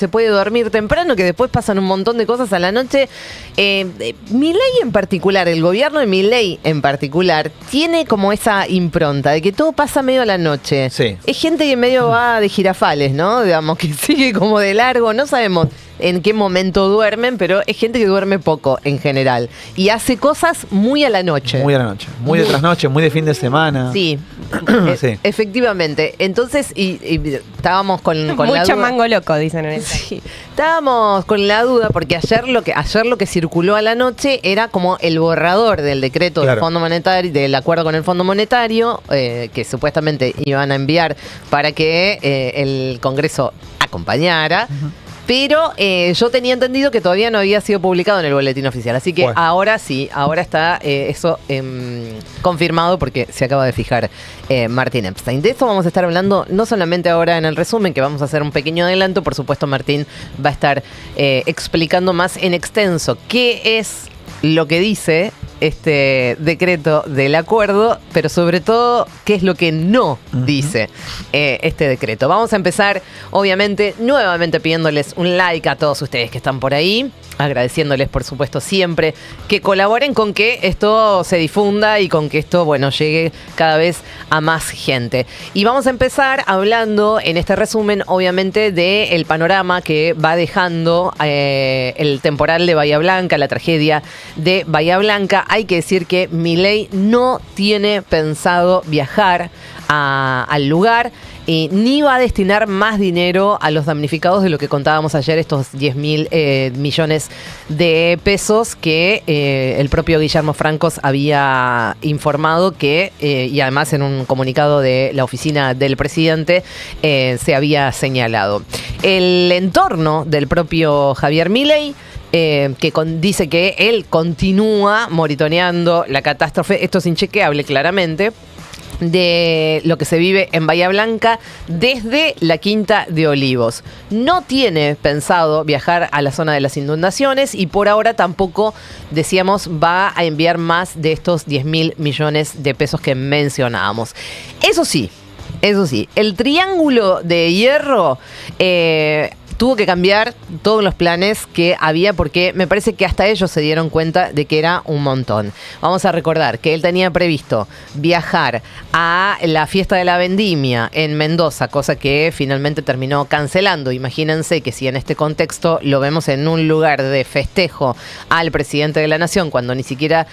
se puede dormir temprano, que después pasan un montón de cosas a la noche. Milei en particular, el gobierno de Milei en particular, tiene como esa impronta de que todo pasa medio a la noche. Sí. Es gente que medio va de jirafales, ¿no? Digamos, que sigue como de largo, no sabemos en qué momento duermen, pero es gente que duerme poco en general. Y hace cosas muy a la noche. Muy a la noche. Muy de trasnoche, muy de fin de semana. Sí, Sí. efectivamente. Entonces, y estábamos con la Mucho duda. mango loco, dicen en el chat. Sí, estábamos con la duda porque ayer lo que circuló a la noche era como el borrador del decreto del Claro. Fondo Monetario, del acuerdo con el Fondo Monetario, que supuestamente iban a enviar para que el Congreso acompañara. Pero yo tenía entendido que todavía no había sido publicado en el boletín oficial. Así que Bueno. ahora sí, ahora está eso confirmado porque se acaba de fijar Martín Epstein. De esto vamos a estar hablando no solamente ahora en el resumen, que vamos a hacer un pequeño adelanto. Por supuesto, Martín va a estar explicando más en extenso qué es lo que dice este decreto del acuerdo, pero sobre todo qué es lo que no dice este decreto. Vamos a empezar, obviamente, nuevamente pidiéndoles un like a todos ustedes que están por ahí, agradeciéndoles, por supuesto, siempre que colaboren con que esto se difunda y con que esto, bueno, llegue cada vez a más gente. Y vamos a empezar hablando en este resumen, obviamente, del panorama que va dejando el temporal de Bahía Blanca, la tragedia de Bahía Blanca. Hay que decir que Milei no tiene pensado viajar al lugar, ni va a destinar más dinero a los damnificados de lo que contábamos ayer, estos 10.000 millones de pesos que el propio Guillermo Francos había informado que, y además en un comunicado de la oficina del presidente, se había señalado. El entorno del propio Javier Milei, dice que él continúa monitoreando la catástrofe, esto es inchequeable claramente, de lo que se vive en Bahía Blanca desde la Quinta de Olivos. No tiene pensado viajar a la zona de las inundaciones y por ahora tampoco, decíamos, va a enviar más de estos 10.000 millones de pesos que mencionábamos. Eso sí, el triángulo de hierro tuvo que cambiar todos los planes que había porque me parece que hasta ellos se dieron cuenta de que era un montón. Vamos a recordar que él tenía previsto viajar a la fiesta de la vendimia en Mendoza, cosa que finalmente terminó cancelando. Imagínense que si en este contexto lo vemos en un lugar de festejo al presidente de la nación, cuando ni siquiera...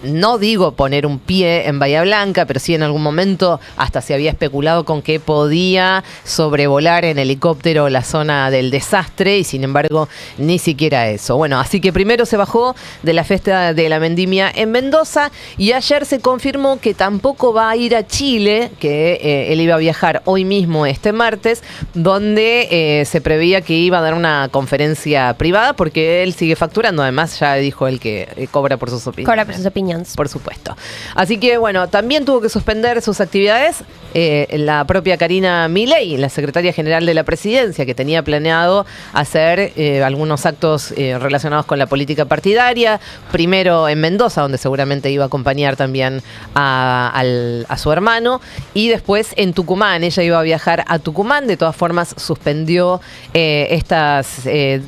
no digo poner un pie en Bahía Blanca, pero sí en algún momento hasta se había especulado con que podía sobrevolar en helicóptero la zona del desastre y sin embargo ni siquiera eso. Bueno, así que primero se bajó de la fiesta de la vendimia en Mendoza y ayer se confirmó que tampoco va a ir a Chile, que él iba a viajar hoy mismo este martes, donde se preveía que iba a dar una conferencia privada porque él sigue facturando, además ya dijo él que cobra por sus opiniones. Cobra por sus opiniones. Por supuesto. Así que, bueno, también tuvo que suspender sus actividades la propia Karina Milei, la secretaria general de la presidencia, que tenía planeado hacer algunos actos relacionados con la política partidaria. Primero en Mendoza, donde seguramente iba a acompañar también a su hermano. Y después en Tucumán. Ella iba a viajar a Tucumán. De todas formas, suspendió estas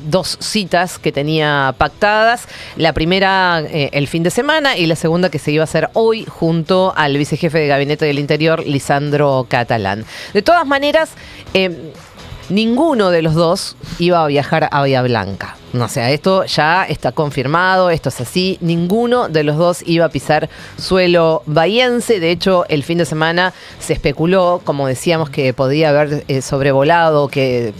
dos citas que tenía pactadas. La primera el fin de semana y la segunda que se iba a hacer hoy junto al vicejefe de Gabinete del Interior, Lisandro Catalán. De todas maneras, ninguno de los dos iba a viajar a Bahía Blanca. O sea, esto ya está confirmado, esto es así. Ninguno de los dos iba a pisar suelo bahiense. De hecho, el fin de semana se especuló, como decíamos, que podía haber sobrevolado, que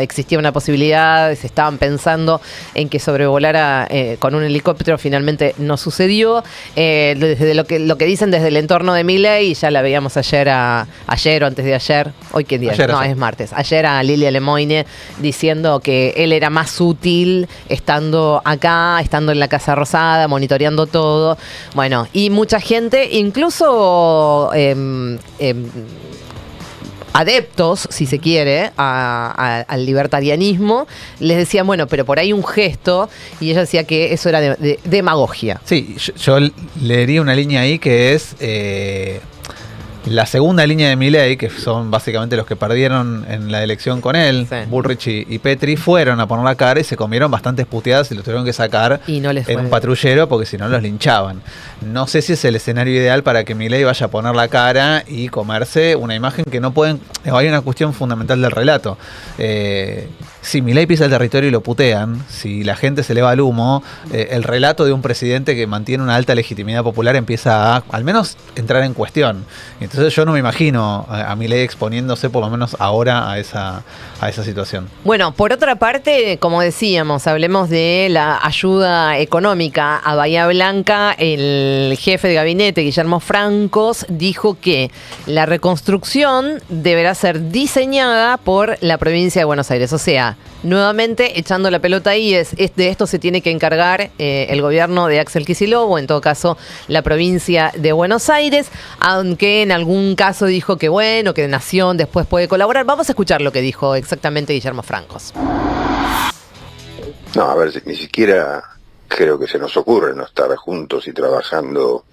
existía una posibilidad, se estaban pensando en que sobrevolara con un helicóptero. Finalmente no sucedió. Desde lo que dicen desde el entorno de Milei, ya la veíamos ayer o antes de ayer. ¿Hoy qué día? Ayer. Es martes. Ayer a Lilia Lemoine diciendo que él era más útil estando acá, estando en la Casa Rosada, monitoreando todo. Bueno, y mucha gente, incluso adeptos, si se quiere, al libertarianismo, les decían, bueno, pero por ahí un gesto, y ella decía que eso era demagogia. Sí, yo leería una línea ahí que es... la segunda línea de Milei, que son básicamente los que perdieron en la elección con él, sí, Bullrich y Petri, fueron a poner la cara y se comieron bastantes puteadas y los tuvieron que sacar y no les fue en un patrullero porque si no los linchaban. No sé si es el escenario ideal para que Milei vaya a poner la cara y comerse una imagen que no pueden... Hay una cuestión fundamental del relato. Si Milei pisa el territorio y lo putean, si la gente se le va al humo, el relato de un presidente que mantiene una alta legitimidad popular empieza a, al menos, entrar en cuestión. Entonces yo no me imagino a Milei exponiéndose, por lo menos ahora, a esa situación. Bueno, por otra parte, como decíamos, hablemos de la ayuda económica a Bahía Blanca. El jefe de gabinete, Guillermo Francos, dijo que la reconstrucción deberá ser diseñada por la provincia de Buenos Aires. O sea, nuevamente echando la pelota ahí, de esto se tiene que encargar el gobierno de Axel Kicillof, o en todo caso la provincia de Buenos Aires, aunque en algún caso dijo que bueno, que Nación después puede colaborar. Vamos a escuchar lo que dijo exactamente Guillermo Francos. No, a ver, ni siquiera creo que se nos ocurre no estar juntos y trabajando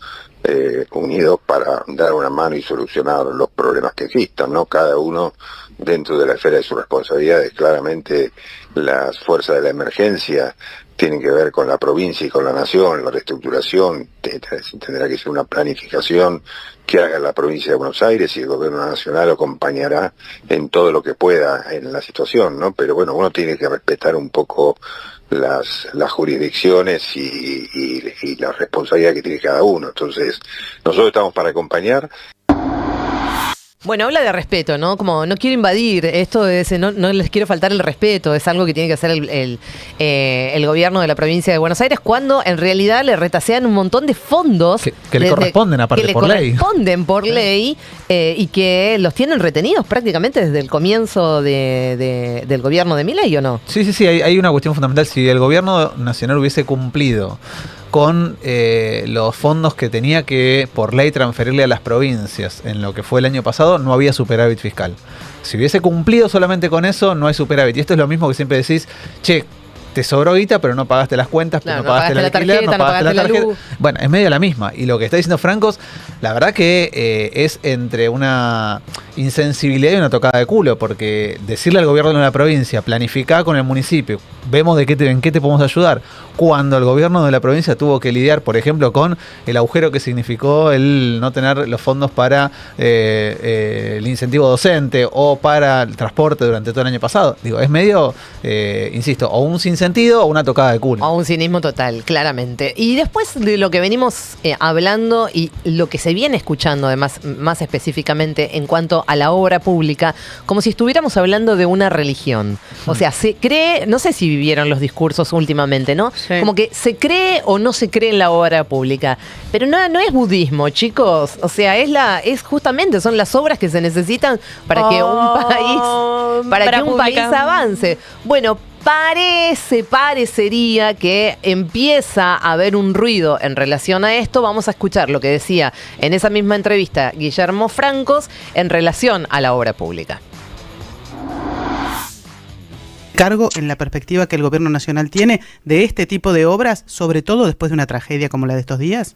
unidos para dar una mano y solucionar los problemas que existan, ¿no? Cada uno dentro de la esfera de sus responsabilidades. Claramente las fuerzas de la emergencia tienen que ver con la provincia y con la nación. La reestructuración tendrá que ser una planificación que haga la provincia de Buenos Aires, y el gobierno nacional lo acompañará en todo lo que pueda en la situación, ¿no? Pero bueno, uno tiene que respetar un poco las jurisdicciones y la responsabilidad que tiene cada uno. Entonces, nosotros estamos para acompañar. Bueno, habla de respeto, ¿no? Como no quiero invadir, esto es, no les quiero faltar el respeto, es algo que tiene que hacer el gobierno de la provincia de Buenos Aires, cuando en realidad le retasean un montón de fondos que le corresponden aparte por ley. Que le corresponden por ley y que los tienen retenidos prácticamente desde el comienzo del gobierno de Milei, ¿o no? Sí, hay una cuestión fundamental. Si el gobierno nacional hubiese cumplido con los fondos que tenía que por ley transferirle a las provincias en lo que fue el año pasado, no había superávit fiscal. Si hubiese cumplido solamente con eso, no hay superávit. Y esto es lo mismo que siempre decís, che, te sobró guita, pero no pagaste las cuentas, claro, no pagaste el alquiler, no pagaste la tarjeta. Bueno, es medio la misma. Y lo que está diciendo Francos, la verdad que es entre una insensibilidad y una tocada de culo, porque decirle al gobierno de la provincia, planificá con el municipio, vemos en qué te podemos ayudar, cuando el gobierno de la provincia tuvo que lidiar, por ejemplo, con el agujero que significó el no tener los fondos para el incentivo docente o para el transporte durante todo el año pasado. Digo, es medio, insisto, o un sinsentido o una tocada de culo. O un cinismo total, claramente. Y después de lo que venimos hablando y lo que se viene escuchando, además, más específicamente en cuanto a la obra pública, como si estuviéramos hablando de una religión. O sea, se cree, no sé si vivieron los discursos últimamente, ¿no? Sí. Como que se cree o no se cree en la obra pública. Pero no es budismo, chicos. O sea, es justamente, son las obras que se necesitan para que un país avance. Bueno, parecería que empieza a haber un ruido en relación a esto. Vamos a escuchar lo que decía en esa misma entrevista Guillermo Francos en relación a la obra pública. Cargo en la perspectiva que el gobierno nacional tiene de este tipo de obras, sobre todo después de una tragedia como la de estos días?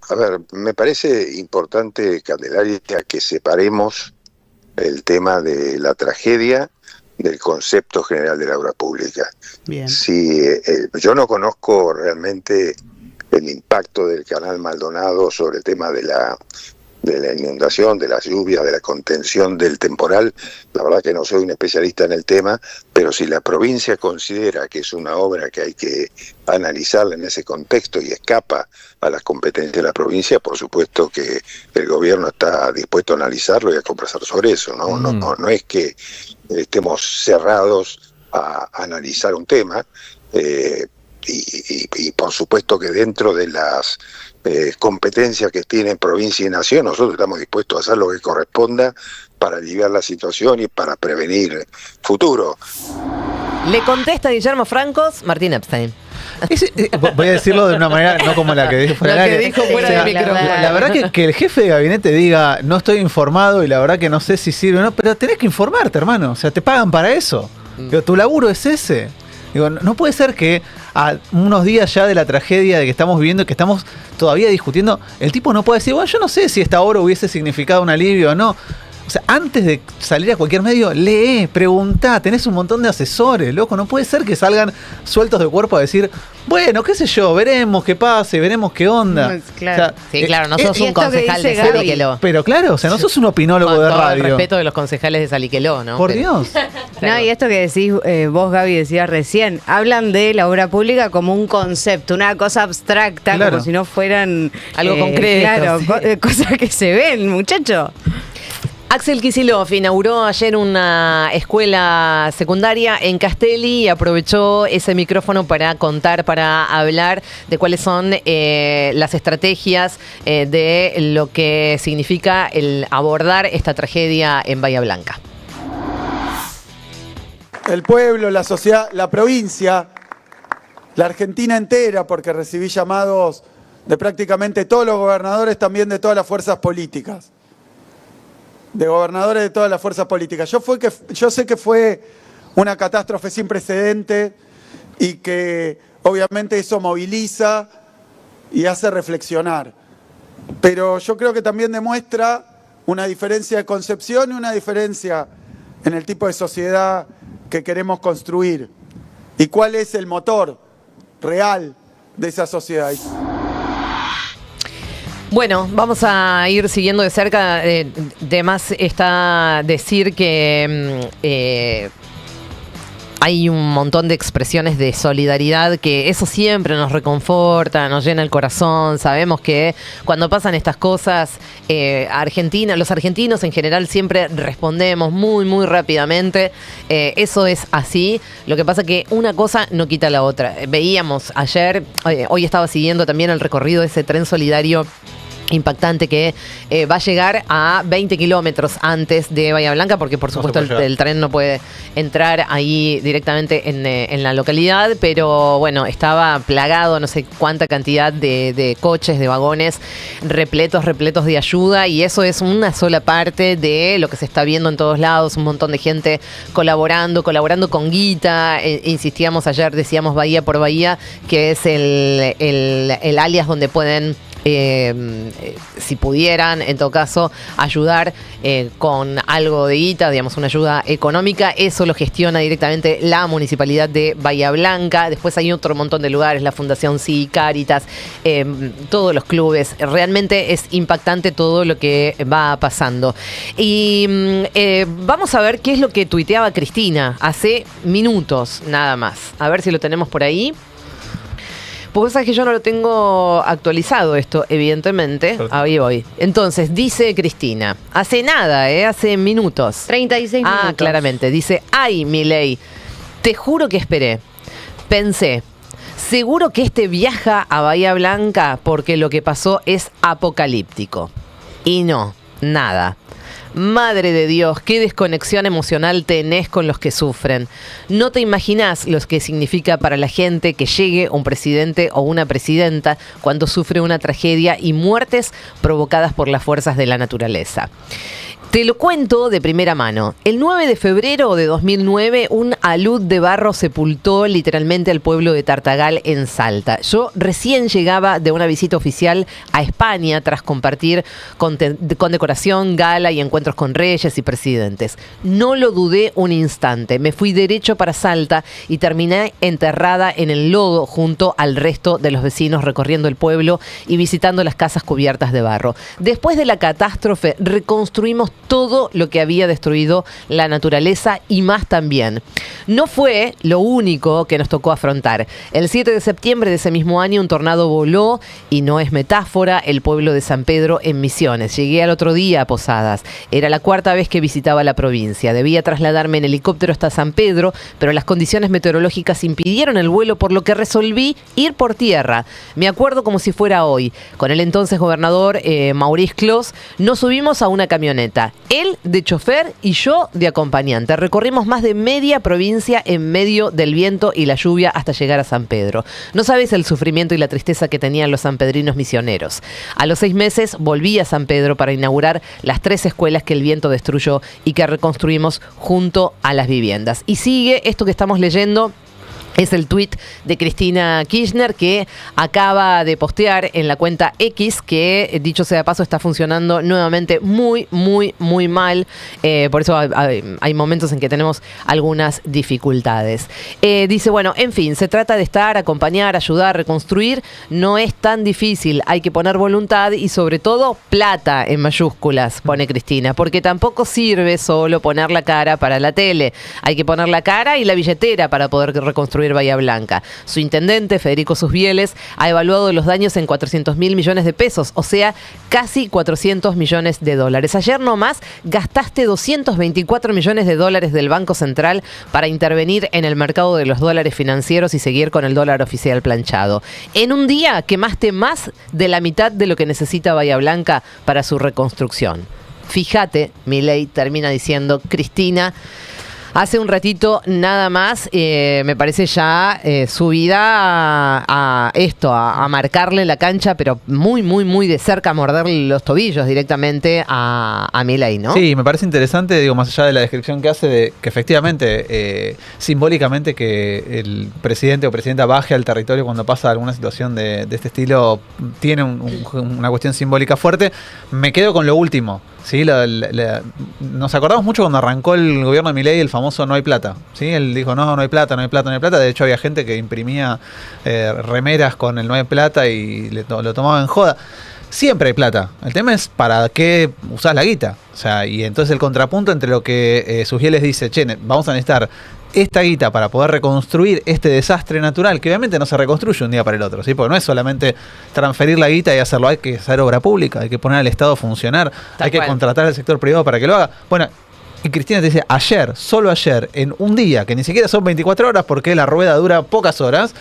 A ver, me parece importante, Candelaria, que separemos el tema de la tragedia del concepto general de la obra pública. Bien. Si yo no conozco realmente el impacto del canal Maldonado sobre el tema de la inundación, de las lluvias, de la contención del temporal. La verdad que no soy un especialista en el tema, pero si la provincia considera que es una obra que hay que analizarla en ese contexto y escapa a las competencias de la provincia, por supuesto que el gobierno está dispuesto a analizarlo y a conversar sobre eso, ¿no? No es que estemos cerrados a analizar un tema, y por supuesto que dentro de las competencias que tienen provincia y nación, nosotros estamos dispuestos a hacer lo que corresponda para aliviar la situación y para prevenir futuro. Le contesta Guillermo Francos, Martín Epstein. Voy a decirlo de una manera no como la que dijo fuera del aire. La verdad que el jefe de gabinete diga no estoy informado y la verdad que no sé si sirve o no, pero tenés que informarte, hermano. O sea, te pagan para eso. Digo, tu laburo es ese. Digo, no puede ser que a unos días ya de la tragedia de que estamos viviendo, que estamos todavía discutiendo, el tipo no puede decir, bueno, yo no sé si esta obra hubiese significado un alivio o no. O sea, antes de salir a cualquier medio, lee, preguntá, tenés un montón de asesores, loco. No puede ser que salgan sueltos de cuerpo a decir, bueno, qué sé yo, veremos qué pase, veremos qué onda. Claro. O sea, sí, claro, no sos y un esto que concejal de dice Gaby. Saliqueló. Pero claro, o sea, no sos un opinólogo Con de todo radio. el respeto de los concejales de Saliqueló, ¿no? Por Pero- Dios. No, y esto que decís vos, Gaby, decías recién, hablan de la obra pública como un concepto, una cosa abstracta, Claro. como si no fueran Algo concreto, Claro, sí. cosas que se ven, muchacho. Axel Kicillof inauguró ayer una escuela secundaria en Castelli y aprovechó ese micrófono para contar, para hablar de cuáles son las estrategias de lo que significa el abordar esta tragedia en Bahía Blanca. El pueblo, la sociedad, la provincia, la Argentina entera, porque recibí llamados de prácticamente todos los gobernadores, también de todas las fuerzas políticas. De gobernadores de todas las fuerzas políticas. Yo sé que fue una catástrofe sin precedente y que obviamente eso moviliza y hace reflexionar. Pero yo creo que también demuestra una diferencia de concepción y una diferencia en el tipo de sociedad que queremos construir y cuál es el motor real de esa sociedad. Bueno, vamos a ir siguiendo de cerca. De más está decir que hay un montón de expresiones de solidaridad, que eso siempre nos reconforta, nos llena el corazón. Sabemos que cuando pasan estas cosas, los argentinos en general siempre respondemos muy, muy rápidamente. Eso es así. Lo que pasa que una cosa no quita la otra. Veíamos ayer, hoy estaba siguiendo también el recorrido de ese tren solidario impactante que va a llegar a 20 kilómetros antes de Bahía Blanca, porque por supuesto el tren no puede entrar ahí directamente en la localidad, pero bueno, estaba plagado no sé cuánta cantidad de coches, de vagones repletos de ayuda, y eso es una sola parte de lo que se está viendo en todos lados, un montón de gente colaborando con guita. Insistíamos ayer, decíamos Bahía por Bahía, que es el alias donde pueden si pudieran, en todo caso, ayudar con algo de guita, digamos, una ayuda económica. Eso lo gestiona directamente la Municipalidad de Bahía Blanca. Después hay otro montón de lugares, la Fundación Sí, Cáritas, todos los clubes. Realmente es impactante todo lo que va pasando. Y vamos a ver qué es lo que tuiteaba Cristina hace minutos, nada más. A ver si lo tenemos por ahí. Porque sabes que yo no lo tengo actualizado esto, evidentemente. Ahí voy. Entonces, dice Cristina, hace nada, hace minutos. 36 minutos. Ah, claramente. Dice, ay, Milei, te juro que esperé. Pensé, seguro que viaja a Bahía Blanca porque lo que pasó es apocalíptico. Y no, nada. Madre de Dios, qué desconexión emocional tenés con los que sufren. No te imaginás lo que significa para la gente que llegue un presidente o una presidenta cuando sufre una tragedia y muertes provocadas por las fuerzas de la naturaleza. Te lo cuento de primera mano. El 9 de febrero de 2009, un alud de barro sepultó literalmente al pueblo de Tartagal en Salta. Yo recién llegaba de una visita oficial a España tras compartir condecoración, gala y encuentros con reyes y presidentes. No lo dudé un instante. Me fui derecho para Salta y terminé enterrada en el lodo junto al resto de los vecinos, recorriendo el pueblo y visitando las casas cubiertas de barro. Después de la catástrofe, reconstruimos todo lo que había destruido la naturaleza y más también. No fue lo único que nos tocó afrontar. El 7 de septiembre de ese mismo año un tornado voló, y no es metáfora, el pueblo de San Pedro en Misiones. Llegué al otro día a Posadas. Era la cuarta vez que visitaba la provincia. Debía trasladarme en helicóptero hasta San Pedro, pero las condiciones meteorológicas impidieron el vuelo, por lo que resolví ir por tierra. Me acuerdo como si fuera hoy. Con el entonces gobernador Maurice Clos nos subimos a una camioneta. Él de chofer y yo de acompañante. Recorrimos más de media provincia en medio del viento y la lluvia hasta llegar a San Pedro. No sabes el sufrimiento y la tristeza que tenían los sanpedrinos misioneros. A los 6 meses volví a San Pedro para inaugurar las 3 escuelas que el viento destruyó y que reconstruimos junto a las viviendas. Y sigue esto que estamos leyendo Es el tuit de Cristina Kirchner, que acaba de postear en la cuenta X, que dicho sea de paso está funcionando nuevamente muy mal. Por eso hay momentos en que tenemos algunas dificultades. Dice, bueno, en fin, se trata de estar, acompañar, ayudar, reconstruir. No es tan difícil, hay que poner voluntad y sobre todo plata en mayúsculas, pone Cristina, porque tampoco sirve solo poner la cara para la tele. Hay que poner la cara y la billetera para poder reconstruir Bahía Blanca. Su intendente, Federico Susbieles, ha evaluado los daños en 400.000 millones de pesos, o sea, casi 400 millones de dólares. Ayer nomás gastaste 224 millones de dólares del Banco Central para intervenir en el mercado de los dólares financieros y seguir con el dólar oficial planchado. En un día quemaste más de la mitad de lo que necesita Bahía Blanca para su reconstrucción. Fíjate, Milei termina diciendo Cristina. Hace un ratito nada más, me parece ya subida a marcarle la cancha, pero muy de cerca, a morderle los tobillos directamente a Milei, ¿no? Sí, me parece interesante, digo, más allá de la descripción que hace, de que efectivamente, simbólicamente, que el presidente o presidenta baje al territorio cuando pasa alguna situación de este estilo, tiene una cuestión simbólica fuerte. Me quedo con lo último. Sí, nos acordamos mucho cuando arrancó el gobierno de Milei, el famoso no hay plata. ¿Sí? Él dijo, no hay plata. De hecho, había gente que imprimía remeras con el no hay plata y lo tomaba en joda. Siempre hay plata. El tema es para qué usás la guita. O sea, y entonces el contrapunto entre lo que Susbieles dice, vamos a necesitar esta guita para poder reconstruir este desastre natural, que obviamente no se reconstruye un día para el otro, ¿sí? Porque no es solamente transferir la guita y hacerlo, hay que hacer obra pública, hay que poner al Estado a funcionar, hay que contratar al sector privado para que lo haga. Bueno, y Cristina te dice, solo ayer, en un día, que ni siquiera son 24 horas porque la rueda dura pocas horas,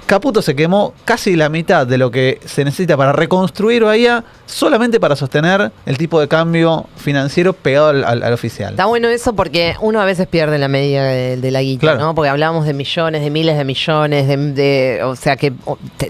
Caputo se quemó casi la mitad de lo que se necesita para reconstruir Bahía, solamente para sostener el tipo de cambio financiero pegado al oficial. Está bueno eso porque uno a veces pierde la medida de la guita, claro, ¿no? Porque hablábamos de millones, de miles de millones, o sea que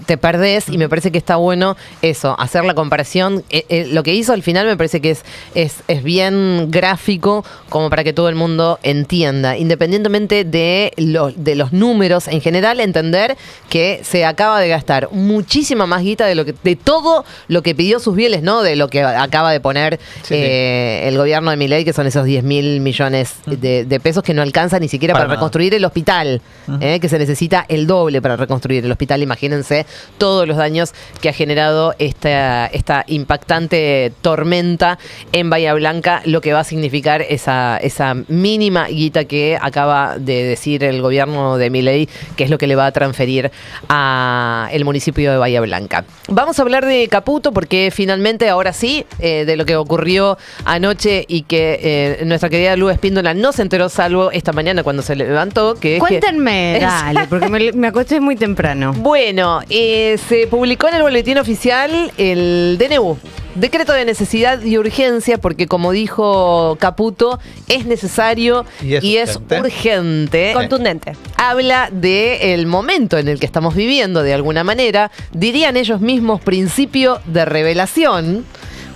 te perdés, y me parece que está bueno eso, hacer la comparación. Lo que hizo al final me parece que es bien gráfico, como para que todo el mundo entienda, independientemente de los números en general, entender que se acaba de gastar muchísima más guita de todo lo que pidió Susbieles, ¿no? De lo que acaba de poner el gobierno de Milei, que son esos 10.000 millones de pesos que no alcanza ni siquiera para reconstruir el hospital, que se necesita el doble para reconstruir el hospital. Imagínense todos los daños que ha generado esta impactante tormenta en Bahía Blanca, lo que va a significar esa mínima guita que acaba de decir el gobierno de Milei, que es lo que le va a transferir a el municipio de Bahía Blanca. Vamos a hablar de Caputo porque finalmente, ahora sí, de lo que ocurrió anoche y que nuestra querida Lu Espíndola no se enteró salvo esta mañana cuando se levantó. Cuéntenme, dale, porque me acosté muy temprano. Bueno, se publicó en el boletín oficial el DNU. Decreto de necesidad y urgencia, porque como dijo Caputo, es necesario y es urgente. Contundente. Habla del momento en el que estamos viviendo, de alguna manera, dirían ellos mismos, principio de revelación.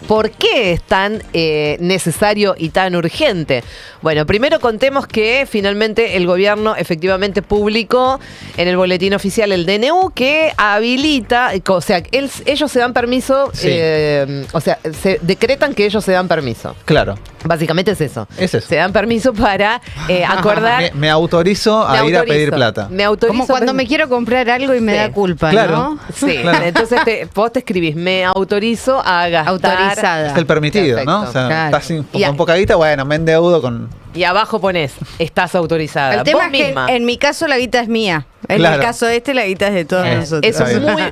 ¿Por qué es tan necesario y tan urgente? Bueno, primero contemos que finalmente el gobierno efectivamente publicó en el boletín oficial el DNU que habilita, o sea, ellos se dan permiso, se decretan que ellos se dan permiso. Claro. Básicamente es eso. Es eso. Se dan permiso para acordar. Me autorizo a ir a pedir plata. Me autorizo. Como cuando me quiero comprar algo y me da culpa, claro, ¿no? Sí, claro. Entonces vos te escribís, me autorizo a gastar. Autorizada. Es el permitido, Perfecto. ¿no? O sea, Claro. estás con poca guita, bueno, me endeudo con... Y abajo pones, estás autorizada. El tema vos es misma. que en mi caso la guita es mía. En Claro. el caso la guita es de todos nosotros. Eso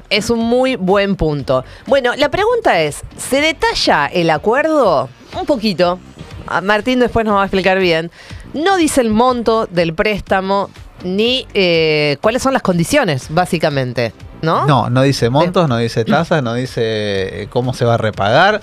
es un muy buen punto. Bueno, la pregunta es, ¿se detalla el acuerdo? Un poquito. Martín después nos va a explicar bien. No dice el monto del préstamo ni cuáles son las condiciones, básicamente. ¿no? No dice montos, no dice tasas, no dice cómo se va a repagar.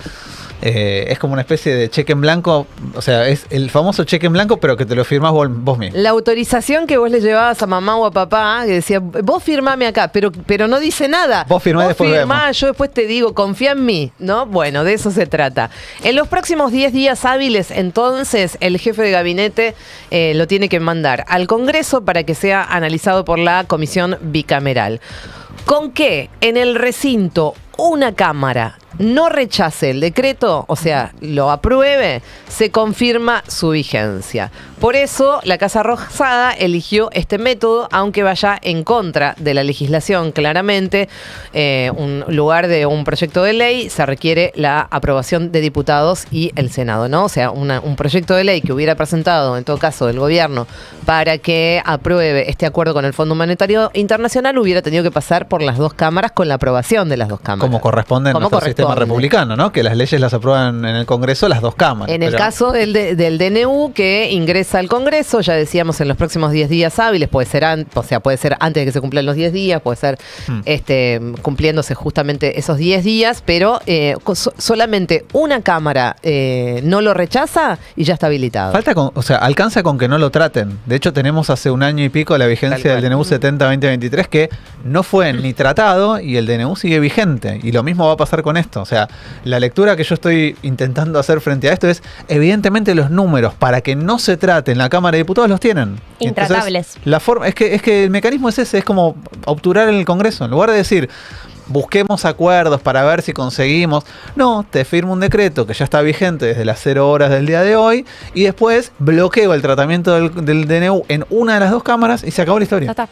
Es como una especie de cheque en blanco, o sea, es el famoso cheque en blanco, pero que te lo firmás vos mismo. La autorización que vos le llevabas a mamá o a papá, que decía, vos firmame acá, pero no dice nada. Vos firmá y después vemos. Yo después te digo, confía en mí, ¿no? Bueno, de eso se trata. En los próximos 10 días hábiles, entonces, el jefe de gabinete lo tiene que mandar al Congreso para que sea analizado por la comisión bicameral. ¿Con qué en el recinto una Cámara no rechace el decreto, o sea, lo apruebe, se confirma su vigencia? Por eso, la Casa Rosada eligió este método, aunque vaya en contra de la legislación, claramente. En lugar de un proyecto de ley, se requiere la aprobación de diputados y el Senado, ¿no? O sea, un proyecto de ley que hubiera presentado, en todo caso, el gobierno para que apruebe este acuerdo con el Fondo Monetario Internacional hubiera tenido que pasar por las dos cámaras con la aprobación de las dos cámaras. Como corresponde en nuestro sistema republicano, ¿no? Que las leyes las aprueban en el Congreso las dos cámaras. En el caso del DNU, que ingresa al Congreso, ya decíamos, en los próximos 10 días hábiles, puede ser antes de que se cumplan los 10 días, puede ser cumpliéndose justamente esos 10 días, pero solamente una Cámara no lo rechaza y ya está habilitado. Alcanza con que no lo traten. De hecho, tenemos hace un año y pico la vigencia del DNU 70-2023 que no fue ni tratado y el DNU sigue vigente. Y lo mismo va a pasar con esto. O sea, la lectura que yo estoy intentando hacer frente a esto es, evidentemente los números para que no se trate en la Cámara de Diputados los tienen. Intratables. Entonces, la forma, es que el mecanismo es ese, es como obturar en el Congreso. En lugar de decir, busquemos acuerdos para ver si conseguimos. No, te firmo un decreto que ya está vigente desde las 0 horas del día de hoy y después bloqueo el tratamiento del DNU en una de las dos cámaras y se acabó la historia. Ya está.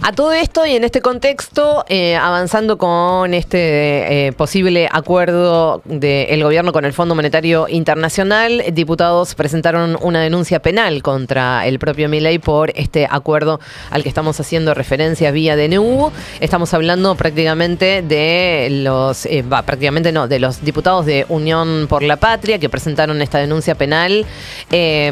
A todo esto y en este contexto, avanzando con este posible acuerdo del gobierno con el Fondo Monetario Internacional, diputados presentaron una denuncia penal contra el propio Milei por este acuerdo al que estamos haciendo referencia vía DNU. Estamos hablando prácticamente de los diputados de Unión por la Patria que presentaron esta denuncia penal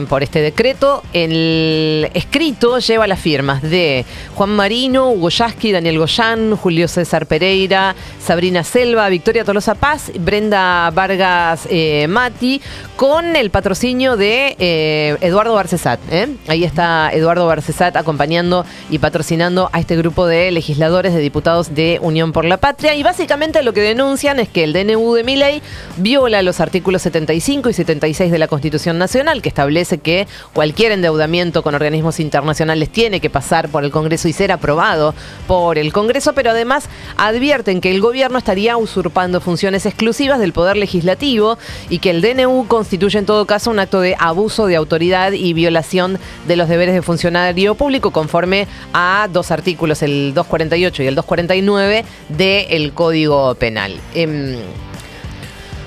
por este decreto. El escrito lleva las firmas de Juan Marino, Hugo Yasky, Daniel Goyán, Julio César Pereira, Sabrina Selva, Victoria Tolosa Paz, Brenda Vargas Mati, con el patrocinio de Eduardo Barcesat. Ahí está Eduardo Barcesat acompañando y patrocinando a este grupo de legisladores, de diputados de Unión por la Patria, y básicamente lo que denuncian es que el DNU de Milei viola los artículos 75 y 76 de la Constitución Nacional, que establece que cualquier endeudamiento con organismos internacionales tiene que pasar por el Congreso y ser aprobado por el Congreso, pero además advierten que el gobierno estaría usurpando funciones exclusivas del Poder Legislativo y que el DNU constituye en todo caso un acto de abuso de autoridad y violación de los deberes de funcionario público conforme a dos artículos, el 248 y el 249 del Código Penal.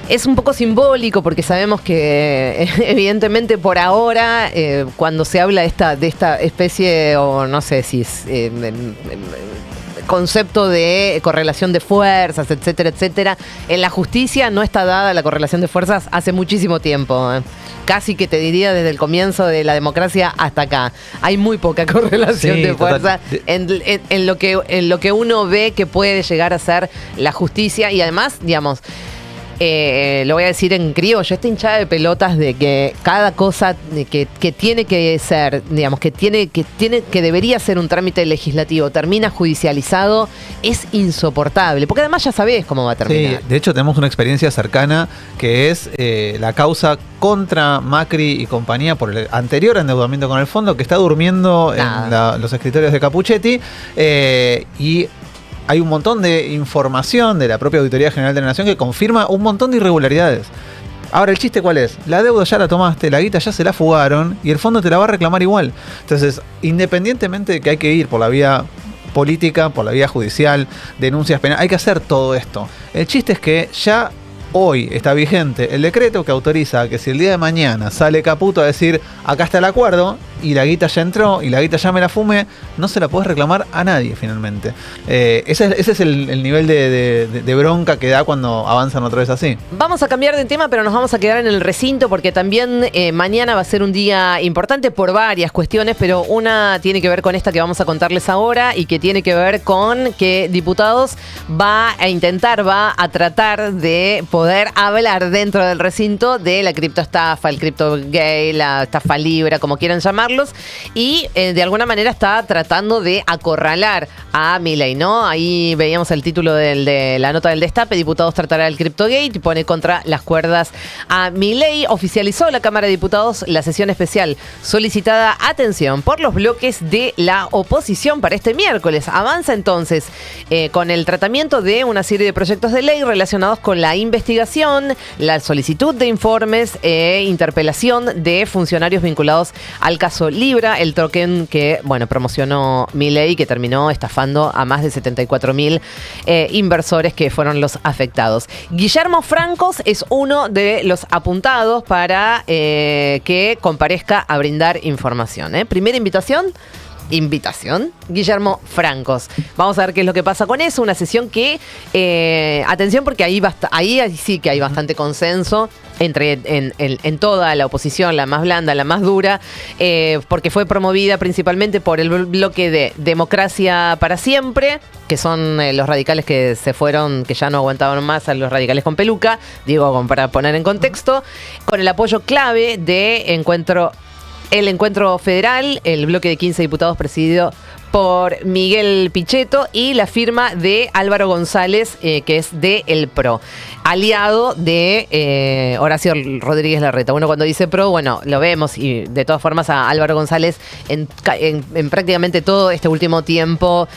Es un poco simbólico porque sabemos que evidentemente por ahora cuando se habla de esta especie, o no sé si es concepto de correlación de fuerzas, etcétera, etcétera, en la justicia no está dada la correlación de fuerzas hace muchísimo tiempo. Casi que te diría desde el comienzo de la democracia hasta acá. Hay muy poca correlación de fuerza en lo que uno ve que puede llegar a ser la justicia y además, digamos, lo voy a decir en criollo, esta hinchada de pelotas de que cada cosa que tiene que ser, digamos, que debería ser un trámite legislativo termina judicializado, es insoportable, porque además ya sabés cómo va a terminar. Sí, de hecho tenemos una experiencia cercana que es la causa contra Macri y compañía por el anterior endeudamiento con el fondo, que está durmiendo en los escritorios de Capuchetti, y hay un montón de información de la propia Auditoría General de la Nación que confirma un montón de irregularidades. Ahora, ¿el chiste cuál es? La deuda ya la tomaste, la guita ya se la fugaron y el fondo te la va a reclamar igual. Entonces, independientemente de que hay que ir por la vía política, por la vía judicial, denuncias penales, hay que hacer todo esto. El chiste es que ya hoy está vigente el decreto que autoriza que si el día de mañana sale Caputo a decir acá está el acuerdo, y la guita ya entró y la guita ya me la fume, no se la podés reclamar a nadie finalmente. Ese es el nivel de bronca que da cuando avanzan otra vez así. Vamos a cambiar de tema, pero nos vamos a quedar en el recinto porque también mañana va a ser un día importante por varias cuestiones, pero una tiene que ver con esta que vamos a contarles ahora y que tiene que ver con que Diputados va a tratar de poder hablar dentro del recinto de la criptoestafa, el cripto gay, la estafa libra, como quieran llamarlos, y de alguna manera está tratando de acorralar a Milei, ¿no? Ahí veíamos el título de la nota del Destape: Diputados tratará el CryptoGate y pone contra las cuerdas a Milei. Oficializó la Cámara de Diputados la sesión especial solicitada, atención, por los bloques de la oposición para este miércoles. Avanza entonces con el tratamiento de una serie de proyectos de ley relacionados con la investigación, la solicitud de informes e interpelación de funcionarios vinculados al caso Libra, el token que, promocionó Milei, que terminó estafando a más de 74.000 inversores que fueron los afectados. Guillermo Francos es uno de los apuntados para que comparezca a brindar información. Primera invitación, Guillermo Francos. Vamos a ver qué es lo que pasa con eso. Una sesión que, atención, porque ahí sí que hay bastante consenso en toda la oposición, la más blanda, la más dura, porque fue promovida principalmente por el bloque de Democracia para Siempre, que son los radicales que se fueron, que ya no aguantaban más, a los radicales con peluca, digo, para poner en contexto, con el apoyo clave de el Encuentro Federal, el bloque de 15 diputados presidido por Miguel Pichetto, y la firma de Álvaro González, que es de El PRO, aliado de Horacio Rodríguez Larreta. Uno cuando dice PRO, lo vemos, y de todas formas a Álvaro González en prácticamente todo este último tiempo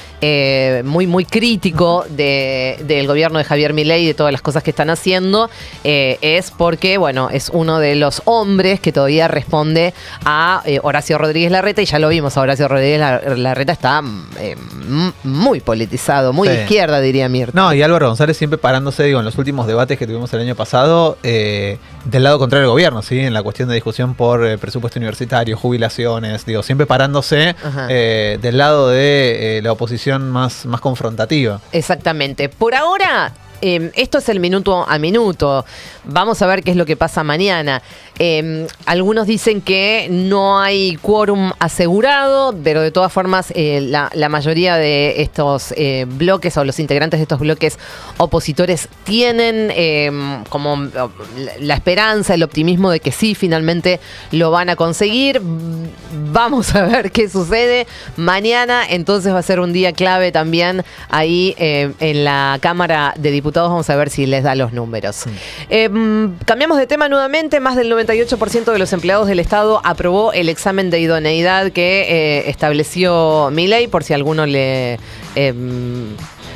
muy, muy crítico del gobierno de Javier Milei y de todas las cosas que están haciendo, es porque, es uno de los hombres que todavía responde a Horacio Rodríguez Larreta, y ya lo vimos, a Horacio Rodríguez Larreta está muy politizado, muy de izquierda, diría Mirta. No, y Álvaro González siempre parándose, en los últimos debates que tuvimos el año pasado, del lado contrario del gobierno, ¿sí? En la cuestión de discusión por presupuesto universitario, jubilaciones, siempre parándose del lado de la oposición más confrontativa. Exactamente. Por ahora, esto es el minuto a minuto. Vamos a ver qué es lo que pasa mañana. Algunos dicen que no hay quórum asegurado, pero de todas formas la mayoría de estos bloques, o los integrantes de estos bloques opositores, tienen como la esperanza, el optimismo de que sí, finalmente lo van a conseguir. Vamos a ver qué sucede. Mañana entonces va a ser un día clave también ahí en la Cámara de Diputados. Vamos a ver si les da los números. Cambiamos de tema nuevamente. Más del 98% de los empleados del Estado aprobó el examen de idoneidad que estableció Milei, por si alguno le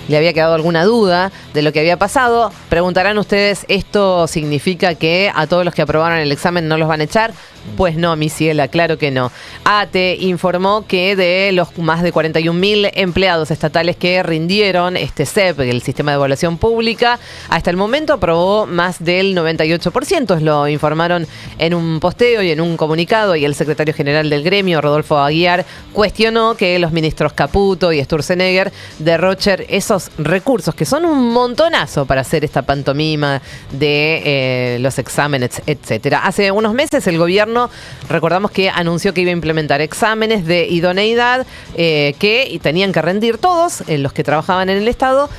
había quedado alguna duda de lo que había pasado. Preguntarán ustedes, ¿esto significa que a todos los que aprobaron el examen no los van a echar? Pues no, mi ciela, claro que no. ATE informó que de los más de 41.000 empleados estatales que rindieron este CEP, el Sistema de Evaluación Pública, hasta el momento aprobó más del 98%. Lo informaron en un posteo y en un comunicado, y el secretario general del gremio, Rodolfo Aguiar, cuestionó que los ministros Caputo y Sturzenegger derrochen esos recursos, que son un montonazo para hacer esta pantomima de los exámenes, etcétera. Hace unos meses el gobierno, recordamos que anunció que iba a implementar exámenes de idoneidad que tenían que rendir todos los que trabajaban en el Estado.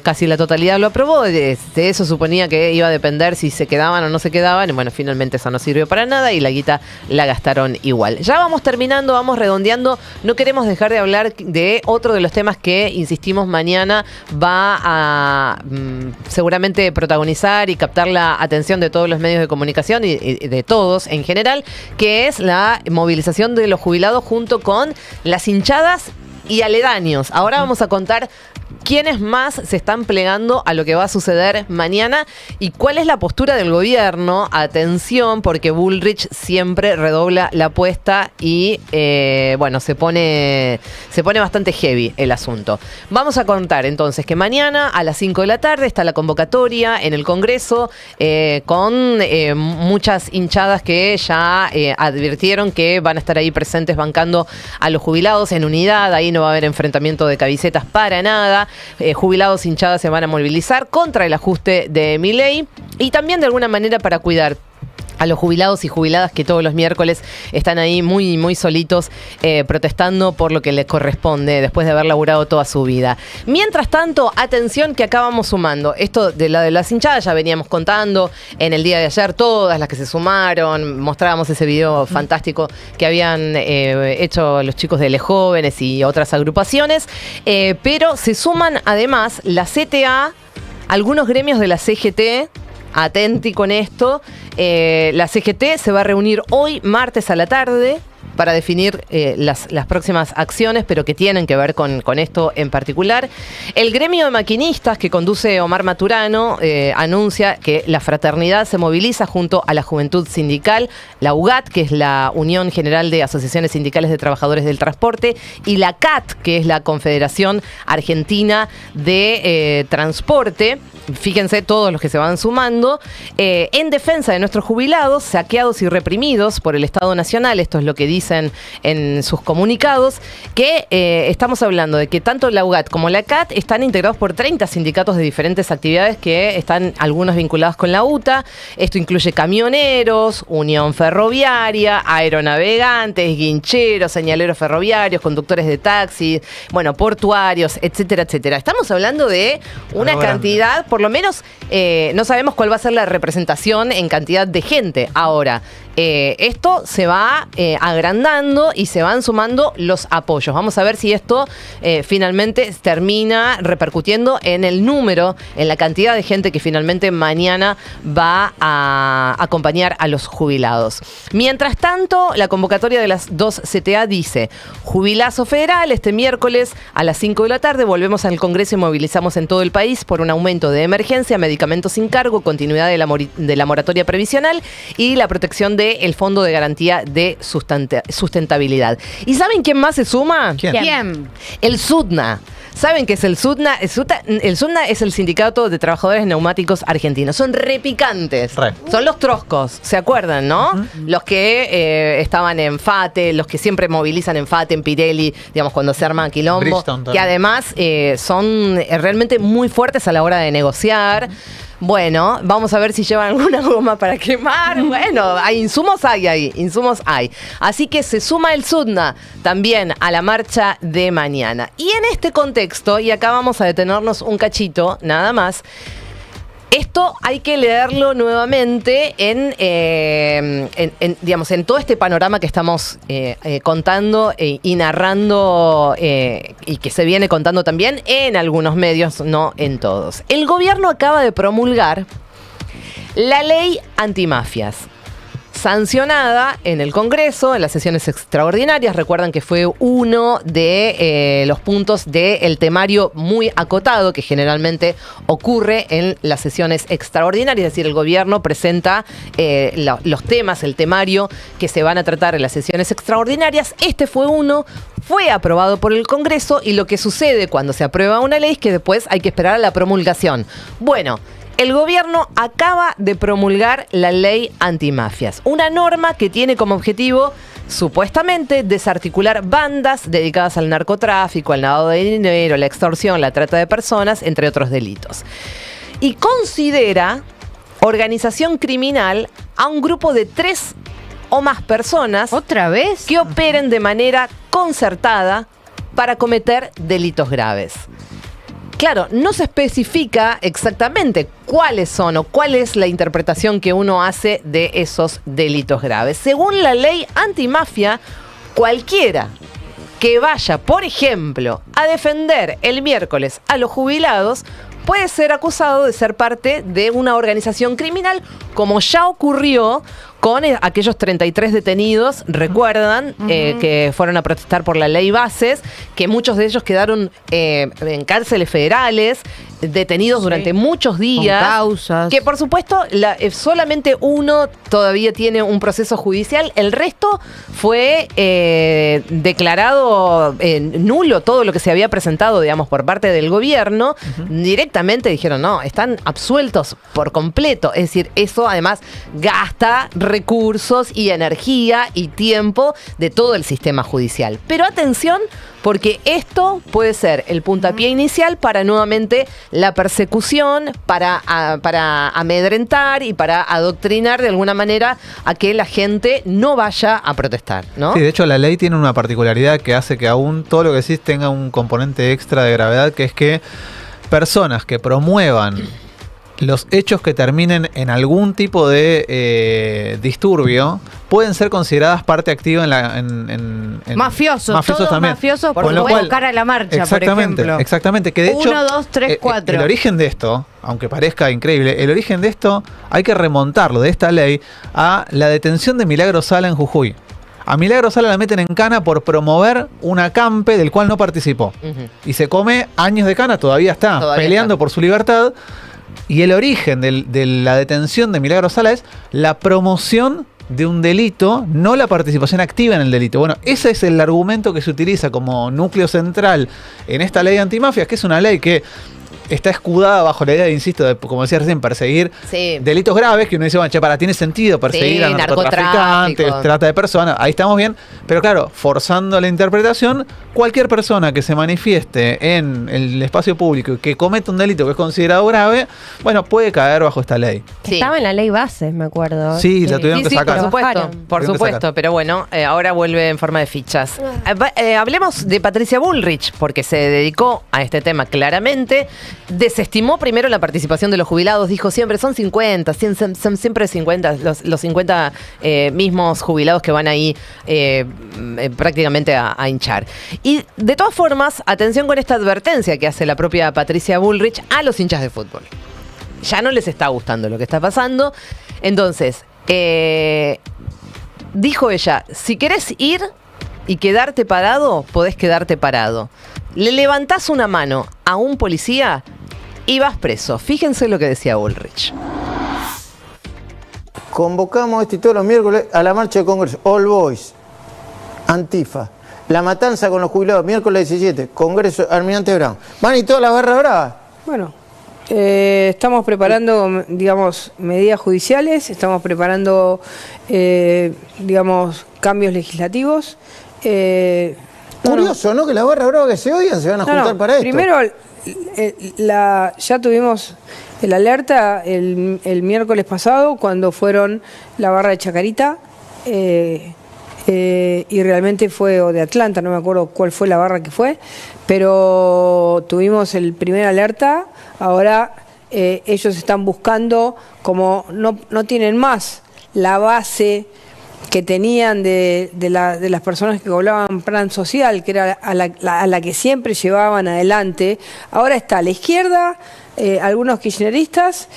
Casi la totalidad lo aprobó. De eso suponía que iba a depender si se quedaban o no se quedaban. Bueno, finalmente eso no sirvió para nada y la guita la gastaron igual. Ya vamos terminando, vamos redondeando. No queremos dejar de hablar de otro de los temas que, insistimos, mañana va a seguramente protagonizar y captar la atención de todos los medios de comunicación y de todos en general, que es la movilización de los jubilados junto con las hinchadas y aledaños. Ahora vamos a contar quiénes más se están plegando a lo que va a suceder mañana y cuál es la postura del gobierno. Atención, porque Bullrich siempre redobla la apuesta y bueno, se pone bastante heavy el asunto. Vamos a contar entonces que mañana a las 5 de la tarde está la convocatoria en el Congreso con muchas hinchadas que ya advirtieron que van a estar ahí presentes bancando a los jubilados en unidad. Ahí no va a haber enfrentamiento de camisetas para nada. Jubilados, hinchadas se van a movilizar contra el ajuste de Milei y también de alguna manera para cuidar a los jubilados y jubiladas que todos los miércoles están ahí muy, muy solitos protestando por lo que les corresponde después de haber laburado toda su vida. Mientras tanto, atención que acá vamos sumando. Esto de las hinchadas ya veníamos contando en el día de ayer, todas las que se sumaron, mostrábamos ese video fantástico que habían hecho los chicos de Les Jóvenes y otras agrupaciones, pero se suman además la CTA, algunos gremios de la CGT. Atenti con esto. La CGT se va a reunir hoy, martes a la tarde, para definir las próximas acciones, pero que tienen que ver con esto en particular. El gremio de maquinistas que conduce Omar Maturano anuncia que la fraternidad se moviliza junto a la Juventud Sindical, la UGAT, que es la Unión General de Asociaciones Sindicales de Trabajadores del Transporte, y la CAT, que es la Confederación Argentina de Transporte. Fíjense todos los que se van sumando, en defensa de nuestros jubilados, saqueados y reprimidos por el Estado Nacional. Esto es lo que dicen en sus comunicados, que estamos hablando de que tanto la UGAT como la CAT están integrados por 30 sindicatos de diferentes actividades que están algunos vinculados con la UTA. Esto incluye camioneros, Unión Ferroviaria, aeronavegantes, guincheros, señaleros ferroviarios, conductores de taxis, bueno, portuarios, etcétera, etcétera. Estamos hablando de una cantidad, por lo menos no sabemos cuál va a ser la representación en cantidad de gente. Ahora, esto se va agrandando y se van sumando los apoyos. Vamos a ver si esto finalmente termina repercutiendo en el número, en la cantidad de gente que finalmente mañana va a acompañar a los jubilados. Mientras tanto, la convocatoria de las dos CTA dice: Jubilazo Federal, este miércoles a las 5 de la tarde volvemos al Congreso y movilizamos en todo el país por un aumento de emergencia, medicamentos sin cargo, continuidad de la moratoria previsional y la protección del Fondo de Garantía de Sustentabilidad. ¿Y saben quién más se suma? ¿Quién? El SUTNA. ¿Saben qué es el SUTNA? El SUTNA es el Sindicato de Trabajadores Neumáticos Argentinos. Son repicantes. Son los troscos, ¿se acuerdan, no? Los que estaban en FATE, los que siempre movilizan en FATE, en Pirelli, digamos, cuando se arma quilombo. Bridgestone, que además son realmente muy fuertes a la hora de negociar. Bueno, vamos a ver si llevan alguna goma para quemar. Bueno, hay insumos hay. Así que se suma el SUTNA también a la marcha de mañana. Y en este contexto, y acá vamos a detenernos un cachito, nada más, esto hay que leerlo nuevamente digamos, en todo este panorama que estamos contando y narrando y que se viene contando también en algunos medios, no en todos. El gobierno acaba de promulgar la ley antimafias, sancionada en el Congreso, en las sesiones extraordinarias. Recuerdan que fue uno de los puntos del temario muy acotado que generalmente ocurre en las sesiones extraordinarias. Es decir, el gobierno presenta los temas, el temario que se van a tratar en las sesiones extraordinarias. Este fue uno, fue aprobado por el Congreso y lo que sucede cuando se aprueba una ley es que después hay que esperar a la promulgación. Bueno, el gobierno acaba de promulgar la ley antimafias, una norma que tiene como objetivo, supuestamente, desarticular bandas dedicadas al narcotráfico, al lavado de dinero, la extorsión, la trata de personas, entre otros delitos. Y considera organización criminal a un grupo de 3 o más personas. ¿Otra vez? Que operen de manera concertada para cometer delitos graves. Claro, no se especifica exactamente cuáles son o cuál es la interpretación que uno hace de esos delitos graves. Según la ley antimafia, cualquiera que vaya, por ejemplo, a defender el miércoles a los jubilados puede ser acusado de ser parte de una organización criminal, como ya ocurrió con aquellos 33 detenidos, recuerdan, que fueron a protestar por la ley Bases, que muchos de ellos quedaron en cárceles federales, detenidos durante muchos días. Con causas. Que por supuesto solamente uno todavía tiene un proceso judicial, el resto fue declarado nulo todo lo que se había presentado, digamos, por parte del gobierno. Directamente dijeron, no, están absueltos por completo. Es decir, eso además gasta recursos y energía y tiempo de todo el sistema judicial. Pero atención, porque esto puede ser el puntapié inicial para nuevamente la persecución, para amedrentar y para adoctrinar de alguna manera a que la gente no vaya a protestar, ¿no? Sí, de hecho la ley tiene una particularidad que hace que aún todo lo que decís tenga un componente extra de gravedad, que es que personas que promuevan los hechos que terminen en algún tipo de disturbio pueden ser consideradas parte activa en mafiosos todos también. Mafiosos Con por lo cual, convocar a la marcha, por ejemplo. Exactamente, que de hecho 1, 2, 3, 4. El origen de esto, aunque parezca increíble, el origen de esto hay que remontarlo, de esta ley, a la detención de Milagro Sala en Jujuy. A Milagro Sala la meten en cana por promover un acampe del cual no participó. Y se come años de cana, todavía está peleando por su libertad. Y el origen de la detención de Milagro Sala es la promoción de un delito, no la participación activa en el delito. Bueno, ese es el argumento que se utiliza como núcleo central en esta ley antimafias, que es una ley que está escudada bajo la idea, de, insisto, de, como decía recién, perseguir delitos graves, que uno dice, bueno, che, tiene sentido perseguir a narcotraficantes, trata de personas, ahí estamos bien, pero claro, forzando la interpretación, cualquier persona que se manifieste en el espacio público y que cometa un delito que es considerado grave, bueno, puede caer bajo esta ley. Estaba en la ley Bases, me acuerdo. Sí, la tuvieron que sacar. Por supuesto, pero bueno, ahora vuelve en forma de fichas. Hablemos de Patricia Bullrich, porque se dedicó a este tema claramente. Desestimó primero la participación de los jubilados, dijo siempre, son 50, son siempre 50, los 50 mismos jubilados que van ahí prácticamente a hinchar. Y de todas formas, atención con esta advertencia que hace la propia Patricia Bullrich a los hinchas de fútbol. Ya no les está gustando lo que está pasando. Entonces, dijo ella, si querés ir y quedarte parado, podés quedarte parado. Le levantás una mano a un policía y vas preso. Fíjense lo que decía Bullrich. Convocamos todos los miércoles a la marcha de Congreso. All Boys, Antifa. La matanza con los jubilados, miércoles 17. Congreso Almirante Brown. ¿Van y toda la barra brava? Bueno, estamos preparando, digamos, medidas judiciales. Estamos preparando, digamos, cambios legislativos. Curioso, ¿no? Que la barra brava que se odian se van a juntar para esto. Primero, ya tuvimos el alerta el miércoles pasado cuando fueron la barra de Chacarita y realmente fue, o de Atlanta, no me acuerdo cuál fue la barra que fue, pero tuvimos el primer alerta. Ahora ellos están buscando, como no tienen más la base que tenían de las personas que cobraban plan social, que era a la que siempre llevaban adelante. Ahora está a la izquierda, algunos kirchneristas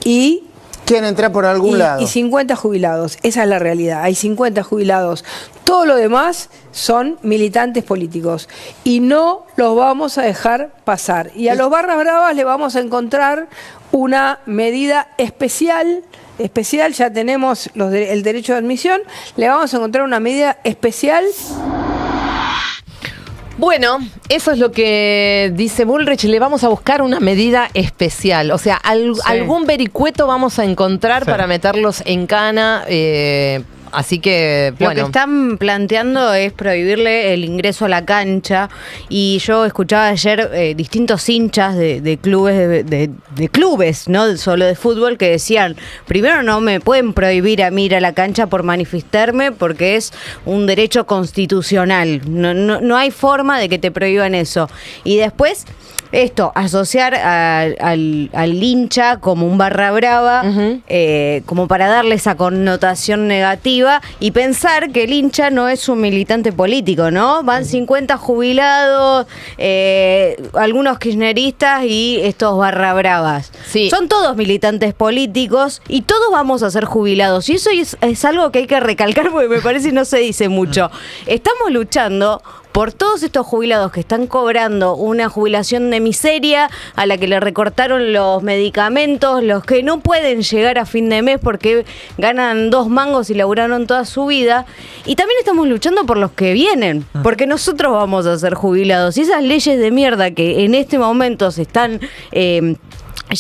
y... Quieren entrar por algún lado. Y 50 jubilados, esa es la realidad, hay 50 jubilados. Todo lo demás son militantes políticos y no los vamos a dejar pasar. Y a los barras bravas le vamos a encontrar una medida especial, ya tenemos el derecho de admisión, le vamos a encontrar una medida especial. Bueno, eso es lo que dice Bullrich, le vamos a buscar una medida especial, o sea, algún vericueto vamos a encontrar para meterlos en cana. Así que, bueno. Lo que están planteando es prohibirle el ingreso a la cancha. Y yo escuchaba ayer distintos hinchas de clubes, de clubes, no solo de fútbol, que decían, primero no me pueden prohibir a mí ir a la cancha por manifestarme porque es un derecho constitucional. No hay forma de que te prohíban eso. Y después esto, asociar al hincha como un barra brava, como para darle esa connotación negativa y pensar que el hincha no es un militante político, ¿no? Van 50 jubilados, algunos kirchneristas y estos barra bravas. Sí. Son todos militantes políticos y todos vamos a ser jubilados. Y eso es algo que hay que recalcar porque me parece que no se dice mucho. Estamos luchando por todos estos jubilados que están cobrando una jubilación de miseria, a la que le recortaron los medicamentos, los que no pueden llegar a fin de mes porque ganan 2 mangos y laburaron toda su vida. Y también estamos luchando por los que vienen, porque nosotros vamos a ser jubilados. Y esas leyes de mierda que en este momento se están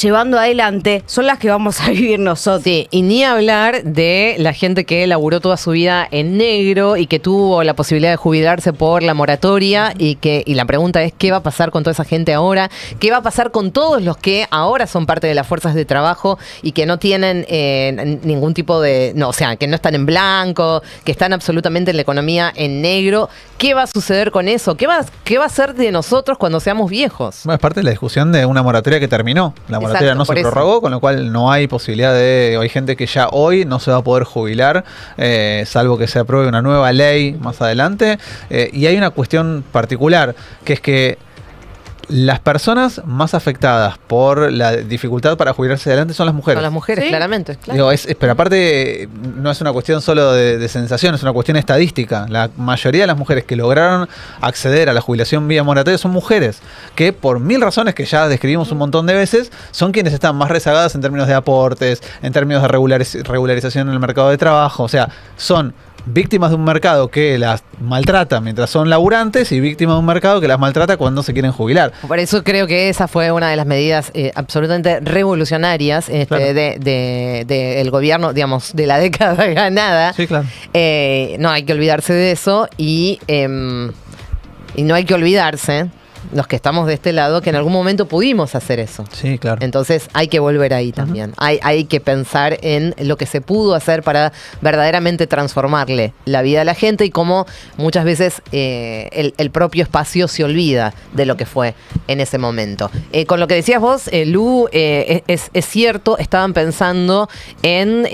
llevando adelante son las que vamos a vivir nosotros. Sí, y ni hablar de la gente que laburó toda su vida en negro y que tuvo la posibilidad de jubilarse por la moratoria y la pregunta es ¿qué va a pasar con toda esa gente ahora? ¿Qué va a pasar con todos los que ahora son parte de las fuerzas de trabajo y que no tienen ningún tipo de... No, o sea, que no están en blanco, que están absolutamente en la economía en negro? ¿Qué va a suceder con eso? ¿Qué va a ser de nosotros cuando seamos viejos? Bueno, es parte de la discusión de una moratoria que terminó. La moratoria no se prorrogó, con lo cual no hay posibilidad hay gente que ya hoy no se va a poder jubilar, salvo que se apruebe una nueva ley más adelante. Y hay una cuestión particular, que es que las personas más afectadas por la dificultad para jubilarse adelante son las mujeres. Son las mujeres, ¿Sí? claramente. Claro. Digo, pero aparte no es una cuestión solo de sensación, es una cuestión estadística. La mayoría de las mujeres que lograron acceder a la jubilación vía moratoria son mujeres, que por 1000 razones que ya describimos un montón de veces, son quienes están más rezagadas en términos de aportes, en términos de regularización en el mercado de trabajo. O sea, son víctimas de un mercado que las maltrata mientras son laburantes y víctimas de un mercado que las maltrata cuando se quieren jubilar. Por eso creo que esa fue una de las medidas absolutamente revolucionarias Claro. del gobierno, digamos, de la década ganada. Sí, claro. No hay que olvidarse de eso y no hay que olvidarse, los que estamos de este lado, que en algún momento pudimos hacer eso. Sí, claro. Entonces hay que volver ahí también. Hay que pensar en lo que se pudo hacer para verdaderamente transformarle la vida a la gente y cómo muchas veces el propio espacio se olvida de lo que fue en ese momento. Con lo que decías vos, Lu, es cierto, estaban pensando en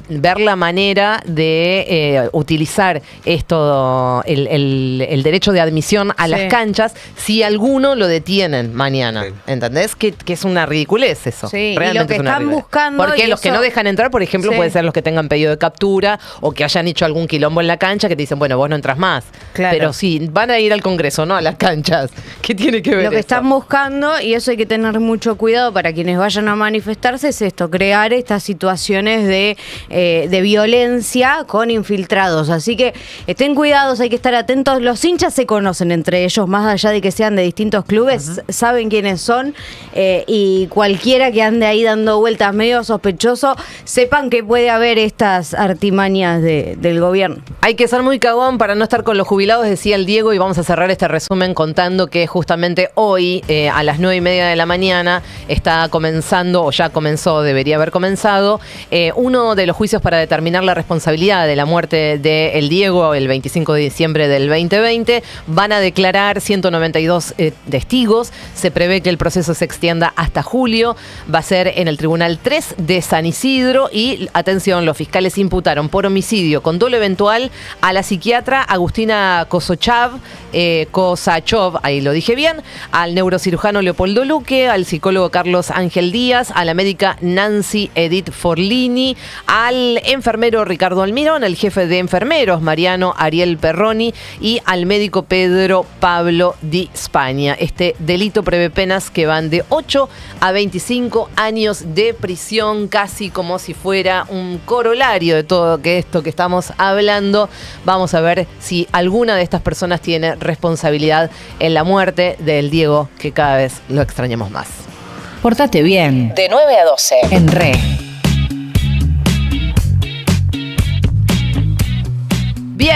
ver la manera de utilizar esto, el derecho de admisión a las canchas, si alguno lo detienen mañana, ¿entendés? Que es una ridiculez eso. Sí, realmente y lo que es una están ridiculez. buscando... Porque y los que eso- no dejan entrar, por ejemplo, Sí. pueden ser los que tengan pedido de captura o que hayan hecho algún quilombo en la cancha que te dicen, bueno, vos no entras más. Claro. Pero sí, van a ir al Congreso, no a las canchas. ¿Qué tiene que ver Lo que eso? están buscando, y eso hay que tener mucho cuidado para quienes vayan a manifestarse, es esto, crear estas situaciones de violencia con infiltrados. Así que estén cuidados, hay que estar atentos. Los hinchas se conocen entre ellos, más allá de que sean de distintos clubes, saben quiénes son, y cualquiera que ande ahí dando vueltas medio sospechoso, sepan que puede haber estas artimañas del gobierno. Hay que ser muy cagón para no estar con los jubilados, decía el Diego, y vamos a cerrar este resumen contando que justamente hoy, a las 9:30 de la mañana, está comenzando, o ya comenzó, debería haber comenzado, uno de los juicios para determinar la responsabilidad de la muerte de el Diego el 25 de diciembre del 2020. Van a declarar 192 testigos. Se prevé que el proceso se extienda hasta julio. Va a ser en el Tribunal 3 de San Isidro y, atención, los fiscales imputaron por homicidio con dolo eventual a la psiquiatra Agustina Kosachov, ahí lo dije bien, al neurocirujano Leopoldo Luque, al psicólogo Carlos Ángel Díaz, a la médica Nancy Edith Forlini, al enfermero Ricardo Almirón, al jefe de enfermeros Mariano Ariel Perroni y al médico Pedro Pablo Di Spagna. Este delito prevé penas que van de 8 a 25 años de prisión, casi como si fuera un corolario de todo esto que estamos hablando. Vamos a ver si alguna de estas personas tiene responsabilidad en la muerte del Diego, que cada vez lo extrañamos más. Portate bien. De 9 a 12. En Re. Bien.